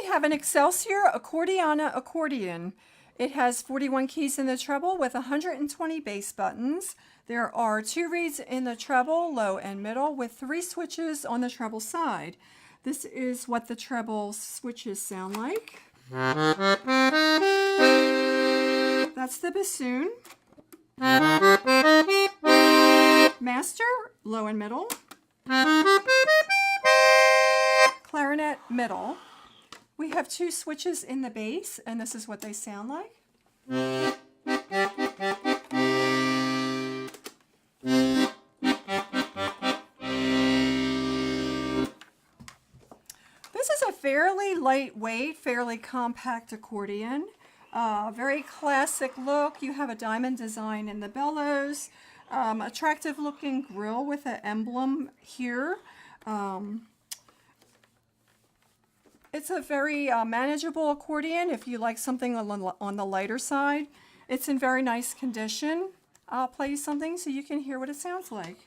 have an Excelsior Accordiana accordion. It has 41 keys in the treble with 120 bass buttons. There are 2 reeds in the treble, low and middle, with 3 switches on the treble side. This is what the treble switches sound like. That's the bassoon. Master, low and middle. Clarinet, middle. We have 2 switches in the bass, and this is what they sound like. This is a fairly lightweight, fairly compact accordion. Very classic look. You have a diamond design in the bellows. Attractive looking grill with an emblem here. It's a very manageable accordion if you like something on the lighter side. It's in very nice condition. I'll play you something so you can hear what it sounds like.